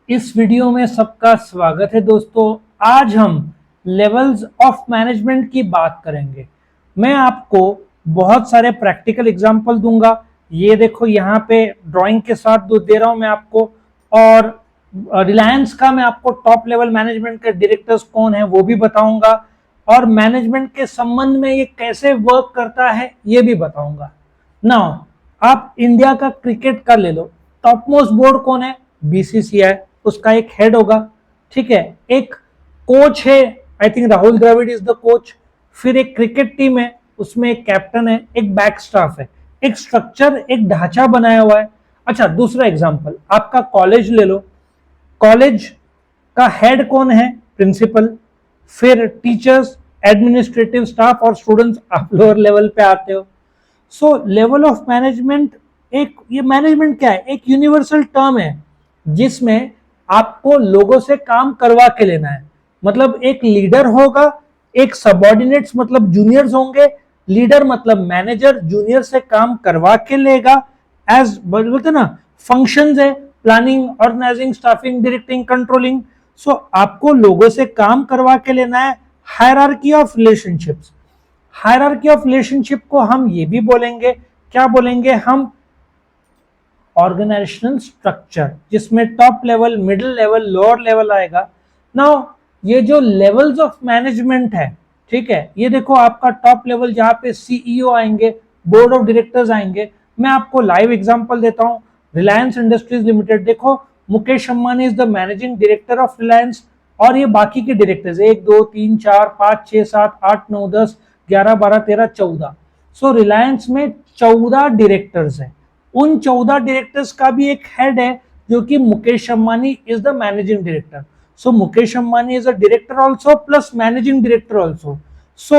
इस वीडियो में सबका स्वागत है दोस्तों। आज हम लेवल्स ऑफ मैनेजमेंट की बात करेंगे। मैं आपको बहुत सारे प्रैक्टिकल एग्जांपल दूंगा। ये देखो यहाँ पे ड्राइंग के साथ दे रहा हूं मैं आपको। और रिलायंस का मैं आपको टॉप लेवल मैनेजमेंट के डायरेक्टर्स कौन है वो भी बताऊंगा, और मैनेजमेंट के संबंध में ये कैसे वर्क करता है ये भी बताऊंगा। नाउ आप इंडिया का क्रिकेट का ले लो, टॉप मोस्ट बोर्ड कौन है? बीसीसीआई, उसका एक हेड होगा, ठीक है। एक कोच है, I think Rahul Dravid is the coach. फिर एक क्रिकेट टीम है, उसमें एक कैप्टन है, एक बैक स्टाफ है, एक स्ट्रक्चर, एक ढांचा बनाया हुआ है। अच्छा, दूसरा एग्जांपल आपका कॉलेज ले लो। कॉलेज का हेड कौन है? प्रिंसिपल। फिर टीचर्स, एडमिनिस्ट्रेटिव स्टाफ और स्टूडेंट्स, आप लोअर लेवल पे आते हो। सो लेवल ऑफ मैनेजमेंट, एक ये मैनेजमेंट क्या है? एक यूनिवर्सल टर्म है जिसमें आपको लोगों से काम करवा के लेना है। मतलब एक लीडर होगा, एक सबऑर्डिनेट्स मतलब जूनियर्स होंगे, लीडर मतलब मैनेजर जूनियर से काम करवा के लेगा। एज बोलते ना, फंक्शंस है planning, organising, staffing, directing, controlling. So आपको लोगों से काम करवा के लेना है। Hierarchy of relationships, hierarchy of relationship को हम ये भी बोलेंगे, क्या बोलेंगे हम? ऑर्गेनाइजेशनल स्ट्रक्चर, जिसमें top level, middle level, lower level आएगा। नाउ ये जो लेवल्स ऑफ मैनेजमेंट है, ठीक है, ये देखो आपका टॉप लेवल जहां पे सीईओ आएंगे, बोर्ड ऑफ डायरेक्टर्स आएंगे। मैं आपको लाइव एग्जांपल देता हूं। रिलायंस इंडस्ट्रीज लिमिटेड देखो, Mukesh Ambani is the managing director of Reliance, और ये बाकी के डायरेक्टर्स 1 2 3 4 5 6 7 8 9 10 11 12 13 14। सो रिलायंस में 14 डायरेक्टर्स हैं। उन 14 डायरेक्टर्स का भी एक हेड है जो कि Mukesh Ambani is the managing director. So Mukesh Ambani is a director also plus managing director also. So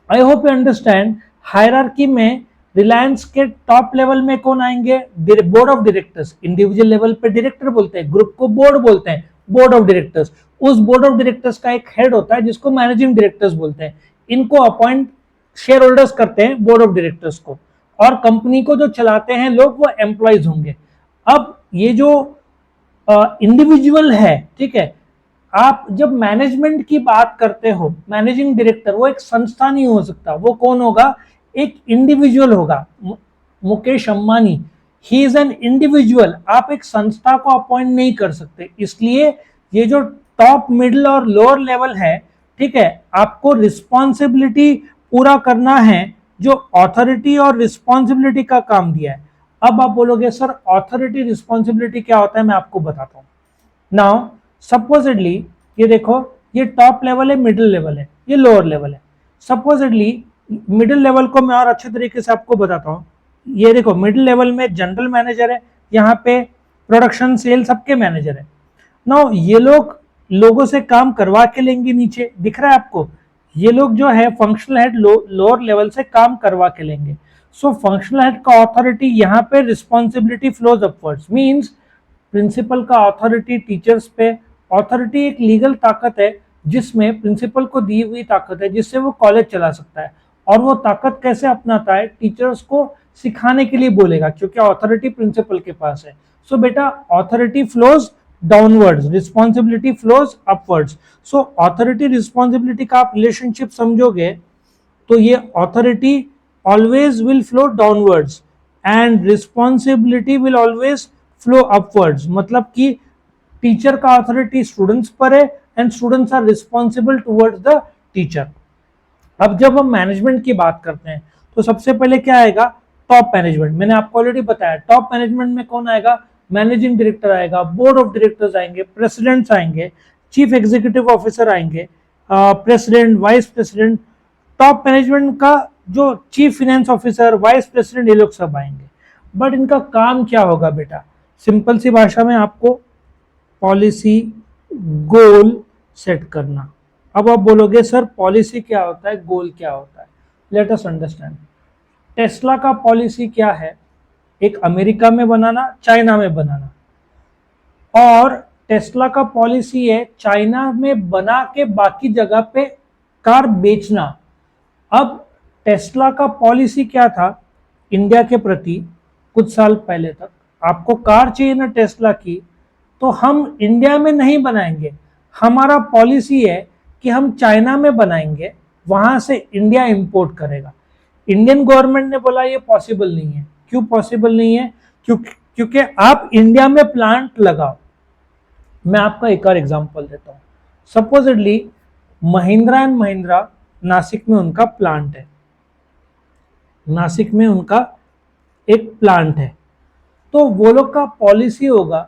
I hope you understand. Hierarchy में रिलायंस के टॉप लेवल में कौन आएंगे? Board of directors. Individual level पे डायरेक्टर बोलते हैं, ग्रुप को बोर्ड बोलते हैं, बोर्ड ऑफ डायरेक्टर्स। उस बोर्ड ऑफ डायरेक्टर्स का एक हेड होता है जिसको मैनेजिंग डायरेक्टर्स बोलते हैं। इनको अपॉइंट शेयर होल्डर्स करते हैं, बोर्ड ऑफ डायरेक्टर्स को, और कंपनी को जो चलाते हैं लोग वो एम्प्लॉयज होंगे। अब ये जो इंडिविजुअल है, ठीक है, आप जब मैनेजमेंट की बात करते हो, मैनेजिंग डायरेक्टर वो एक संस्था नहीं हो सकता, वो कौन होगा? एक इंडिविजुअल होगा। Mukesh Ambani, he is an individual. आप एक संस्था को अपॉइंट नहीं कर सकते। इसलिए ये जो टॉप, मिडिल और लोअर लेवल है, ठीक है, आपको रिस्पॉन्सिबिलिटी पूरा करना है जो अथॉरिटी और रिस्पॉन्सिबिलिटी का काम दिया है। अब आप बोलोगे सर अथॉरिटी रिस्पॉन्सिबिलिटी क्या होता है? मैं आपको बताता हूं। नाउ सपोजिटली ये देखो, ये टॉप लेवल है, मिडिल लेवल है, ये लोअर लेवल है। सपोजिटली मिडिल लेवल को मैं और अच्छे तरीके से आपको बताता हूं। ये देखो, मिडिल लेवल में जनरल मैनेजर है, यहाँ पे प्रोडक्शन, सेल सबके मैनेजर है। नाउ ये लोग लोगों से काम करवा के लेंगे। नीचे दिख रहा है आपको, ये लोग जो है फंक्शनल हेड लोअर लेवल से काम करवा के लेंगे। सो फंक्शनल हेड का अथॉरिटी, यहाँ पे responsibility flows upwards, means principal का अथॉरिटी टीचर्स पे। अथॉरिटी एक लीगल ताकत है जिसमें प्रिंसिपल को दी हुई ताकत है जिससे वो कॉलेज चला सकता है। और वो ताकत कैसे अपनाता है? टीचर्स को सिखाने के लिए बोलेगा, क्योंकि अथॉरिटी प्रिंसिपल के पास है। सो बेटा, authority flows downwards, responsibility flows upwards. So authority responsibility का आप रिलेशनशिप समझोगे तो ये authority always will flow downwards and responsibility will always flow upwards. मतलब कि टीचर का अथॉरिटी स्टूडेंट्स पर है and students are responsible towards the teacher. अब जब हम मैनेजमेंट की बात करते हैं तो सबसे पहले क्या आएगा? Top management. मैंने आपको ऑलरेडी बताया, टॉप मैनेजमेंट में कौन आएगा? मैनेजिंग डायरेक्टर आएगा, बोर्ड ऑफ डायरेक्टर्स आएंगे, प्रेसिडेंट्स आएंगे, चीफ एग्जीक्यूटिव ऑफिसर आएंगे, president, vice president. Top management का जो chief finance officer, vice president, ये लोग सब आएंगे। बट इनका काम क्या होगा बेटा? सिंपल सी भाषा में आपको पॉलिसी, गोल सेट करना। अब आप बोलोगे सर पॉलिसी क्या होता है, गोल क्या होता है? Let us understand. टेस्ला का पॉलिसी क्या है? एक अमेरिका में बनाना, चाइना में बनाना। और टेस्ला का पॉलिसी है चाइना में बना के बाकी जगह पे कार बेचना। अब टेस्ला का पॉलिसी क्या था इंडिया के प्रति? कुछ साल पहले तक आपको कार चाहिए ना टेस्ला की, तो हम इंडिया में नहीं बनाएंगे, हमारा पॉलिसी है कि हम चाइना में बनाएंगे, वहां से इंडिया इंपोर्ट करेगा। इंडियन गवर्नमेंट ने बोला ये पॉसिबल नहीं है। क्यों पॉसिबल नहीं है? क्योंकि आप इंडिया में प्लांट लगाओ। मैं आपका एक और एग्जांपल देता हूं। सपोजिटली महिंद्रा एंड महिंद्रा नासिक में उनका प्लांट है, नासिक में उनका एक प्लांट है। तो वो लोग का पॉलिसी होगा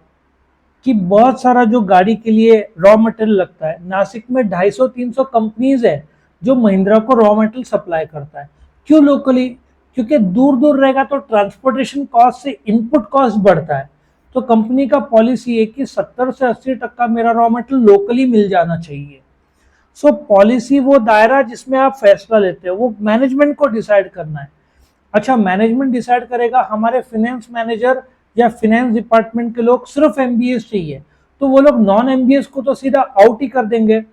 कि बहुत सारा जो गाड़ी के लिए रॉ मटेरियल लगता है, नासिक में 250-300 कंपनीज है जो महिंद्रा को रॉ मटेरियल सप्लाई करता है। क्यों लोकली? क्योंकि दूर दूर रहेगा तो ट्रांसपोर्टेशन कॉस्ट से इनपुट कॉस्ट बढ़ता है। तो कंपनी का पॉलिसी है कि 70 से 80% मेरा रॉ मटेरियल लोकली मिल जाना चाहिए। सो पॉलिसी वो दायरा जिसमें आप फैसला लेते हो वो मैनेजमेंट को डिसाइड करना है। अच्छा, मैनेजमेंट डिसाइड करेगा, हमारे फाइनेंस मैनेजर या फाइनेंस डिपार्टमेंट के लोग सिर्फ एमबीएस चाहिए, तो वो लोग नॉन एमबीएस को तो सीधा आउट ही कर देंगे।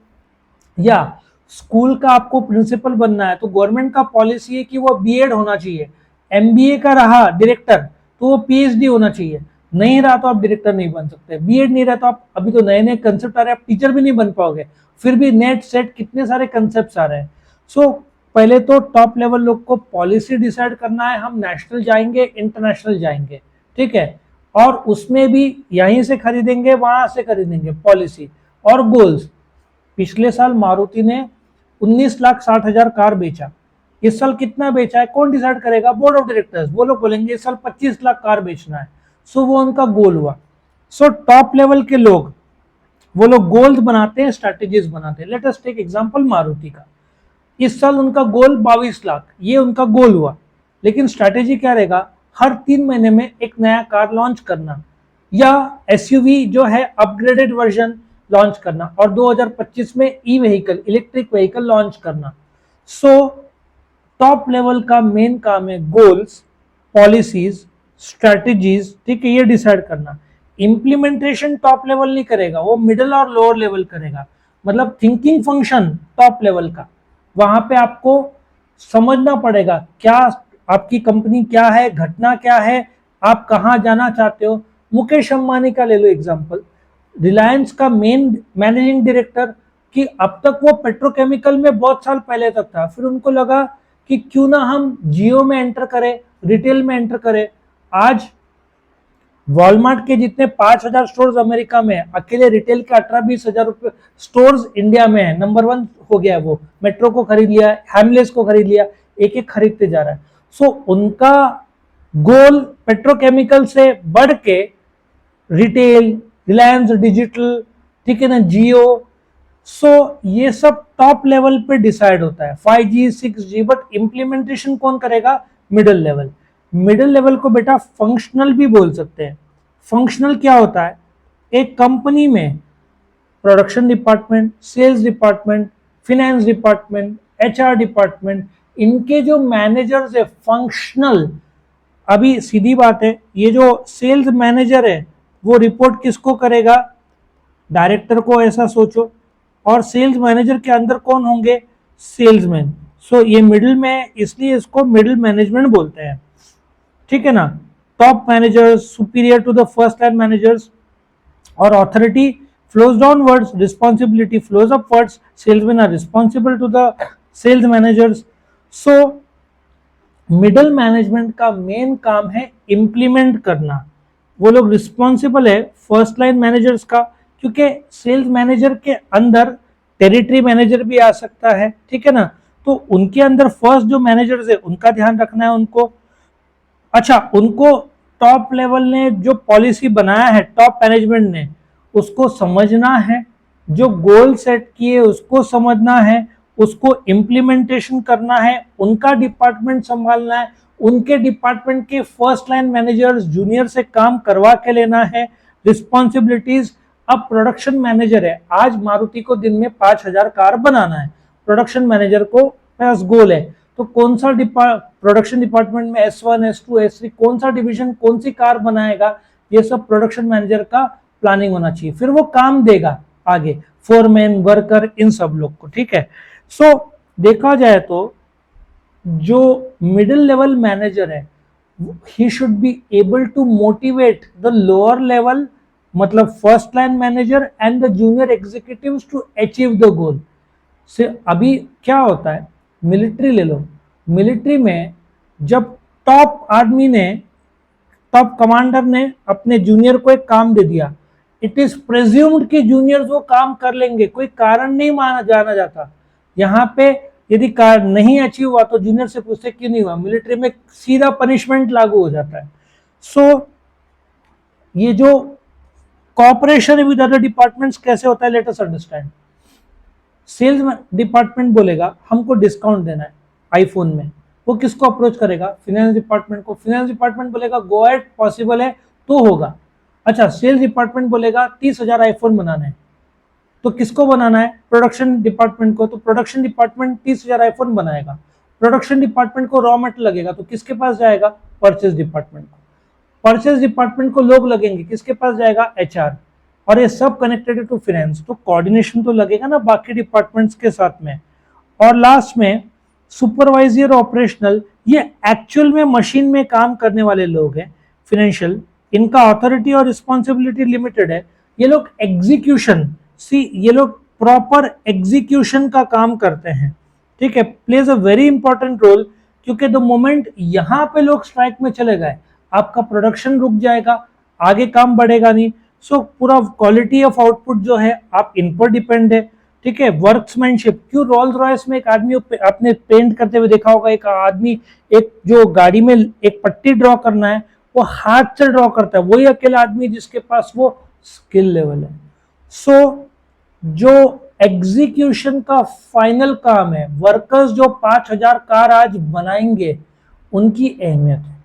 या स्कूल का आपको प्रिंसिपल बनना है तो गवर्नमेंट का पॉलिसी है कि वो बीएड होना चाहिए। एमबीए का रहा डायरेक्टर तो वो पीएचडी होना चाहिए, नहीं रहा तो आप डायरेक्टर नहीं बन सकते। बीएड नहीं रहा तो आप, अभी तो नए नए कंसेप्ट आ रहे हैं, आप टीचर भी नहीं बन पाओगे। फिर भी नेट सेट कितने सारे कंसेप्ट आ रहे हैं। सो पहले तो टॉप लेवल लोग को पॉलिसी डिसाइड करना है, हम नेशनल जाएंगे इंटरनेशनल जाएंगे, ठीक है, और उसमें भी यहीं से खरीदेंगे वहां से खरीदेंगे, पॉलिसी और गोल्स। पिछले साल मारुति ने 19,60,000 कार बेचा, इस साल कितना बेचा है कौन डिसाइड करेगा? Board of directors. वो लोग बोलेंगे इस साल 25 लाख कार बेचना है। सो वो उनका गोल हुआ। सो टॉप लेवल के लोग, वो लोग गोल्स बनाते हैं, स्ट्रैटेजीज बनाते हैं। Let us take example Maruti का। इस साल उनका गोल 22 लाख, ये उनका गोल हुआ। लेकिन स्ट्रैटेजी क्या रहेगा? हर 3 महीने में एक नया कार लॉन्च करना, या एसयूवी जो है अपग्रेडेड वर्जन लॉन्च करना, और 2025 में e vehicle, electric vehicle launch करना। सो टॉप लेवल का मेन काम है गोल्स, पॉलिसीज, स्ट्रैटेजीज, ठीक है, ये डिसाइड करना। इंप्लीमेंटेशन टॉप लेवल नहीं करेगा, वो मिडिल और लोअर लेवल करेगा। मतलब थिंकिंग फंक्शन टॉप लेवल का, वहां पे आपको समझना पड़ेगा क्या आपकी कंपनी क्या है, घटना क्या है, आप कहां जाना चाहते हो। मुकेश अंबानी का ले लो एग्जांपल, रिलायंस का मेन मैनेजिंग डायरेक्टर, कि अब तक वो पेट्रोकेमिकल में बहुत साल पहले तक था, फिर उनको लगा कि क्यों ना हम जियो में एंटर करें, रिटेल में एंटर करें। आज वॉलमार्ट के जितने 5,000 स्टोर्स अमेरिका में है, अकेले रिटेल के 18-20 हजार रुपए स्टोर्स इंडिया में है, नंबर 1 हो गया है। वो मेट्रो को खरीद लिया, हैमलेस को खरीद लिया, एक एक खरीदते जा रहा है। सो उनका गोल पेट्रोकेमिकल से बढ़ के रिटेल, रिलायंस डिजिटल, ठीक है ना, जियो। सो ये सब टॉप लेवल पे डिसाइड होता है, 5G 6G। बट इंप्लीमेंटेशन कौन करेगा? Middle level. मिडिल लेवल को बेटा फंक्शनल भी बोल सकते हैं। फंक्शनल क्या होता है? एक कंपनी में production department, sales department, finance department, HR department, इनके जो मैनेजर्स है फंक्शनल। अभी सीधी बात है, ये जो सेल्स मैनेजर है वो रिपोर्ट किसको करेगा? डायरेक्टर को, ऐसा सोचो। और सेल्स मैनेजर के अंदर कौन होंगे? सेल्समैन। सो ये मिडिल में है, इसलिए इसको मिडिल मैनेजमेंट बोलते हैं, ठीक है ना। Top managers superior to the first line managers, और authority flows downwards, responsibility flows upwards, salesmen are responsible to the sales managers. So middle management का मेन काम है इंप्लीमेंट करना, वो लोग रिस्पॉन्सिबल है फर्स्ट लाइन मैनेजर्स का, क्योंकि सेल्स मैनेजर के अंदर टेरिटरी मैनेजर भी आ सकता है, ठीक है ना। तो उनके अंदर फर्स्ट जो मैनेजर्स है उनका ध्यान रखना है उनको। अच्छा, उनको टॉप लेवल ने जो पॉलिसी बनाया है, टॉप मैनेजमेंट ने, उसको समझना है, जो गोल सेट किए उसको समझना है, उसको इम्प्लीमेंटेशन करना है, उनका डिपार्टमेंट संभालना है, उनके डिपार्टमेंट के फर्स्ट लाइन मैनेजर्स जूनियर से काम करवा के लेना है, रिस्पॉन्सिबिलिटीज। अब प्रोडक्शन मैनेजर है, आज मारुति को दिन में 5,000 कार बनाना है, प्रोडक्शन मैनेजर को पास गोल है, तो कौन सा प्रोडक्शन डिपार्टमेंट में S1, S2, S3 कौन सा डिवीजन कौन सी कार बनाएगा, ये सब प्रोडक्शन मैनेजर का प्लानिंग होना चाहिए। फिर वो काम देगा आगे फोरमैन, वर्कर, इन सब लोग को, ठीक है। सो देखा जाए तो जो मिडिल लेवल मैनेजर है, he should be able to motivate the lower level मतलब first line manager and the junior executives to achieve the goal. से अभी क्या होता है, मिलिट्री ले लो, मिलिट्री में जब टॉप आदमी ने, टॉप कमांडर ने अपने जूनियर को एक काम दे दिया, इट इज प्रेज्यूम्ड कि जूनियर्स वो काम कर लेंगे, कोई कारण नहीं माना जाना जाता। यहाँ पे यदि कार्य नहीं अचीव हुआ तो जूनियर से पूछते क्यों नहीं हुआ, मिलिट्री में सीधा पनिशमेंट लागू हो जाता है। सो ये जो कॉपरेशन विद अदर डिपार्टमेंट्स कैसे होता है, let us understand. Sales department बोलेगा हमको डिस्काउंट देना है आईफोन में, वो किसको अप्रोच करेगा, फिनेंस डिपार्टमेंट को। फिनेंस डिपार्टमेंट बोलेगा गो एट, पॉसिबल है तो होगा। अच्छा, सेल्स डिपार्टमेंट बोलेगा 30,000 आईफोन बनाना है, तो किसको बनाना है, प्रोडक्शन डिपार्टमेंट को। तो प्रोडक्शन डिपार्टमेंट 30,000 आईफोन बनाएगा। प्रोडक्शन डिपार्टमेंट को रॉ मटेरियल लगेगा तो किसके पास जाएगा, परचेज डिपार्टमेंट को। परचेज डिपार्टमेंट को लोग लगेंगे, किसके पास जाएगा, एचआर। और ये सब कनेक्टेड टू फाइनेंस, तो कोऑर्डिनेशन तो लगेगा ना बाकी डिपार्टमेंट्स के साथ में। और लास्ट में सुपरवाइजर ऑपरेशनल, ये एक्चुअल में मशीन में काम करने वाले लोग हैं। फाइनेंशियल, इनका अथॉरिटी और रिस्पॉन्सिबिलिटी लिमिटेड है। ये लोग एग्जीक्यूशन, ये लोग प्रॉपर एग्जीक्यूशन का काम करते हैं, ठीक है, plays a very important role. क्योंकि द मोमेंट यहाँ पे लोग स्ट्राइक में चले गए, आपका प्रोडक्शन रुक जाएगा, आगे काम बढ़ेगा नहीं। सो पूरा क्वालिटी ऑफ आउटपुट जो है आप इन पर डिपेंड है, ठीक है। वर्कमैनशिप, क्यों रोल्स रॉयस में एक आदमी अपने पेंट करते हुए देखा होगा, एक आदमी एक जो गाड़ी में एक पट्टी ड्रॉ करना है वो हाथ से ड्रॉ करता है, वही अकेला आदमी जिसके पास वो स्किल लेवल है। सो जो एग्जीक्यूशन का फाइनल काम है, वर्कर्स जो 5,000 कार आज बनाएंगे उनकी अहमियत है।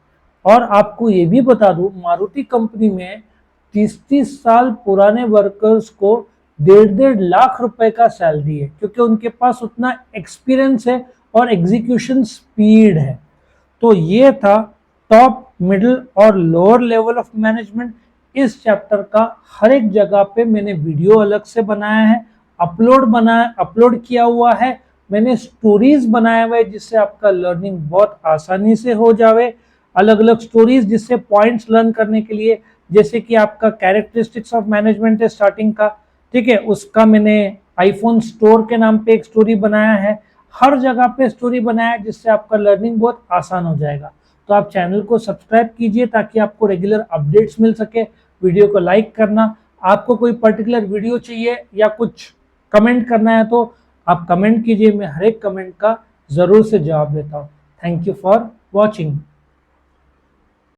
और आपको ये भी बता दूं, मारुति कंपनी में 30-30 साल पुराने वर्कर्स को 1.5 लाख रुपए का सैलरी है, क्योंकि उनके पास उतना एक्सपीरियंस है और एग्जीक्यूशन स्पीड है। तो ये था टॉप, मिडिल और लोअर लेवल ऑफ मैनेजमेंट। इस चैप्टर का हर एक जगह पे मैंने वीडियो अलग से बनाया है, अपलोड किया हुआ है, मैंने स्टोरीज बनाया हुआ है जिससे आपका लर्निंग बहुत आसानी से हो जावे। अलग अलग स्टोरीज जिससे पॉइंट्स लर्न करने के लिए, जैसे कि आपका कैरेक्टरिस्टिक्स ऑफ मैनेजमेंट है स्टार्टिंग का, ठीक है, उसका मैंने आईफोन स्टोर के नाम पे एक स्टोरी बनाया है। हर जगह पे स्टोरी बनाया है जिससे आपका लर्निंग बहुत आसान हो जाएगा। तो आप चैनल को सब्सक्राइब कीजिए ताकि आपको रेगुलर अपडेट्स मिल सके। वीडियो को लाइक करना, आपको कोई पर्टिकुलर वीडियो चाहिए या कुछ कमेंट करना है तो आप कमेंट कीजिए, मैं हर एक कमेंट का जरूर से जवाब देता हूँ। Thank you for watching.